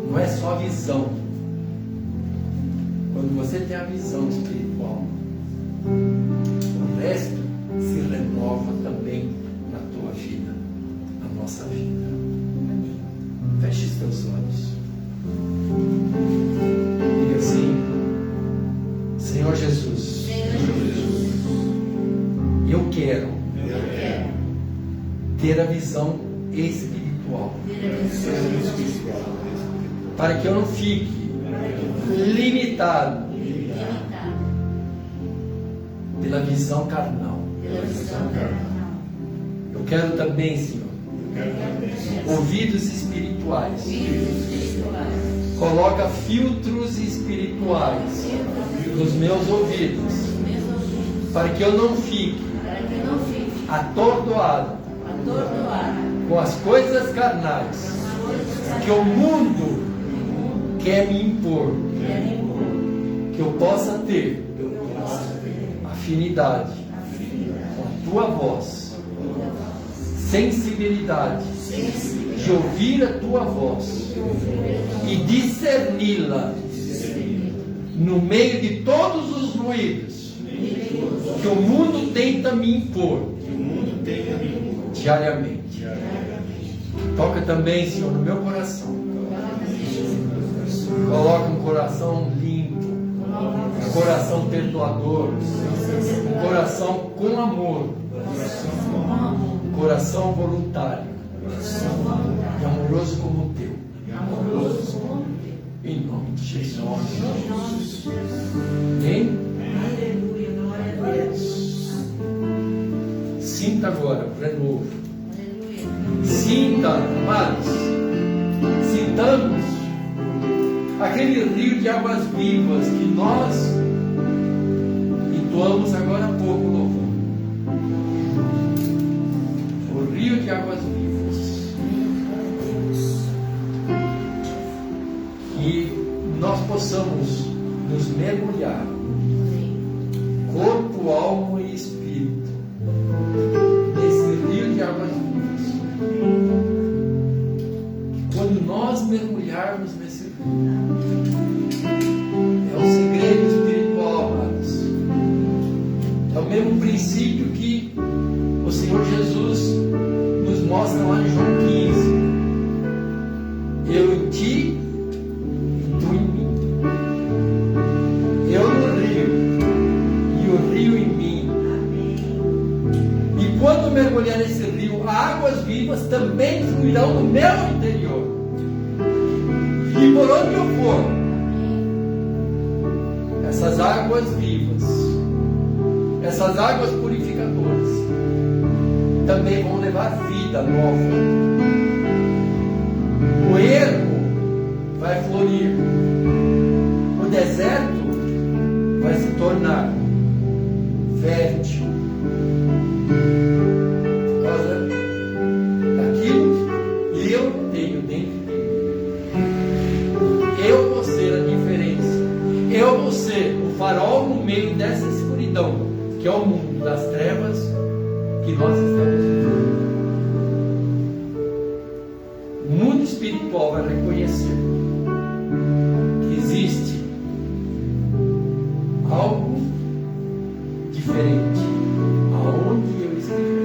C: Não é só a visão. Quando você tem a visão espiritual, o resto se renova também na tua vida, na nossa vida. Feche os teus olhos. Diga assim: Senhor Jesus, eu quero ter a visão espiritual, para que eu não fique limitado pela visão carnal. Eu quero também, Senhor, ouvidos espirituais. Coloca filtros espirituais nos meus ouvidos, para que eu não fique atordoado com as coisas carnais que o mundo quer me impor, que eu possa ter afinidade com a tua voz, sensibilidade de ouvir a tua voz e discerni-la no meio de todos os ruídos que o mundo tenta me impor diariamente. Toca também, Senhor, no meu coração. Coloca um coração limpo, um coração perdoador, um coração com amor, um coração voluntário e amoroso como o teu. Em nome de Jesus. Amém? Sinta agora, o renovo. Sinta, amados, sintamos aquele rio de águas vivas que nós entoamos agora há pouco o louvor. O rio de águas vivas. Que nós possamos nos mergulhar, corpo, alma e espírito, nesse rio de águas vivas. Quando nós mergulharmos nesse rio, é um segredo espiritual, amados. É o mesmo princípio que o Senhor Jesus nos mostra lá em João 15. Eu em ti e tu em mim. Eu no rio e o rio em mim. E quando mergulhar nesse rio, águas vivas também fluirão no meu interior. E por onde eu for, essas águas vivas, essas águas purificadoras, também vão levar vida nova O ermo vai florir. O deserto vai se tornar fértil. Por causa daquilo que eu tenho dentro de mim. Eu vou ser a diferença. Eu vou ser o farol no meio dessa escuridão, que é o mundo das trevas que nós estamos vivendo. O mundo espiritual vai reconhecer que existe algo diferente aonde eu estiver.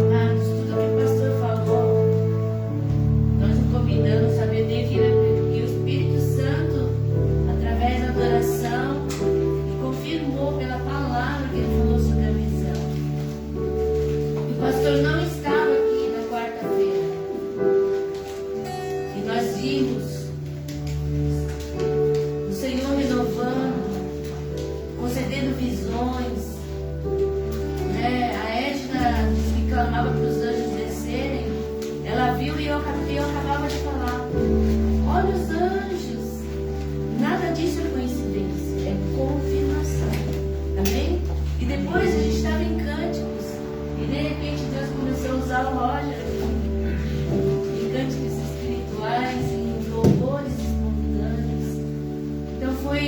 A: Amados, tudo que o pastor falou, nós não combinamos, saber nem que o Espírito Santo, através da adoração, confirmou pela palavra que ele falou sobre a visão. O pastor não estava aqui na quarta-feira. E nós vimos o Senhor renovando, concedendo visões. A Edna, que clamava para os anjos descerem, ela viu e eu acabava de falar: olha os anjos. Nada disso é coincidência, é confirmação. Amém? E depois a gente estava em cânticos, e de repente Deus começou a usar o Roger em cânticos espirituais, em louvores espontâneos. Então foi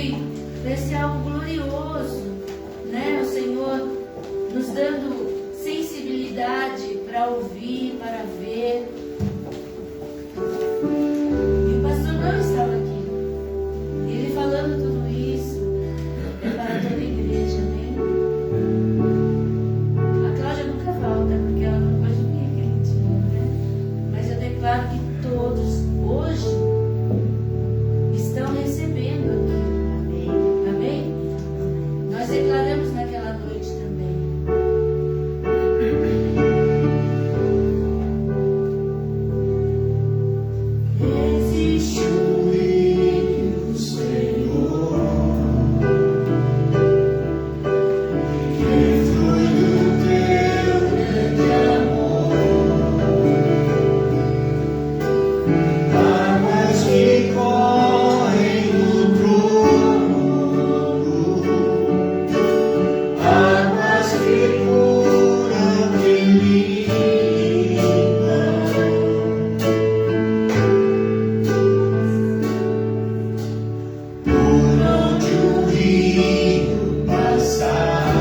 A: algo glorioso, né? O Senhor nos dando sensibilidade para ouvir, para ver. E o pastor não estava aqui. E ele falando tudo isso é para toda a igreja, amém? A Cláudia nunca volta, porque ela não pode vir aquele dia, né? Mas eu declaro que todos hoje estão recebendo aqui. Amém? Nós declaramos naquela noite também. Existe um rio, Senhor, que flui do teu grande amor, águas que correm no profundo, águas que curam e limpam. Por onde o rio passar,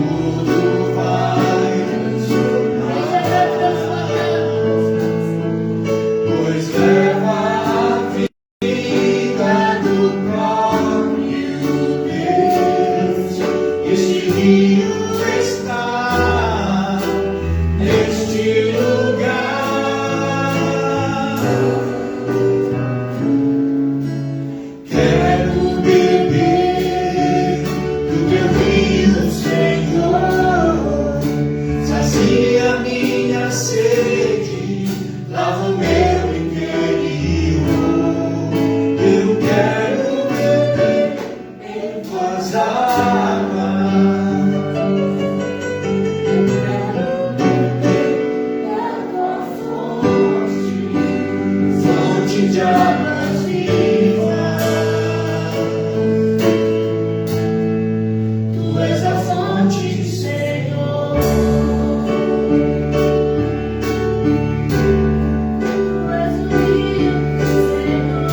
A: tudo vai transformar, pois leva a vida do próprio Deus. Este rio está neste lugar. Quero beber do teu rio, Senhor. Sacia minha sede, lava o meu interior. Eu quero beber em tuas águas. Eu quero beber da tua fonte, fonte de águas vivas. Tu és a fonte, Senhor. Tu és o rio, Senhor.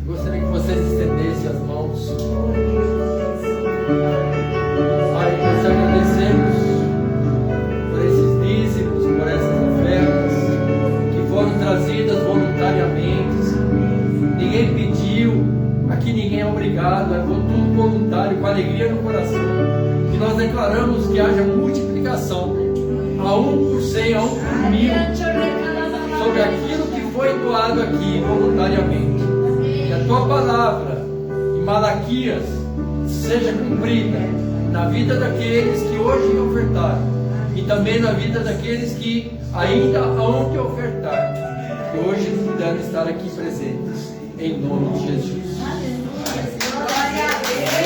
C: Gostaria que vocês estendessem as mãos. Pai, nós te agradecemos por esses dízimos, por essas ofertas que foram trazidas voluntariamente. Ninguém pediu, aqui ninguém é obrigado, é tudo voluntário, com alegria no coração. E nós declaramos que haja multiplicação, a um por 100, a um por 1000. sobre aquilo que foi doado aqui voluntariamente. Que a tua palavra em Malaquias seja cumprida na vida daqueles que hoje ofertaram e também na vida daqueles que ainda hão de ofertar, que hoje puderam estar aqui presentes, em nome de Jesus.
B: Glória a Deus.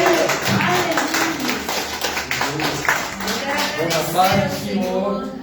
B: Aleluia.
C: Boa tarde, Senhor.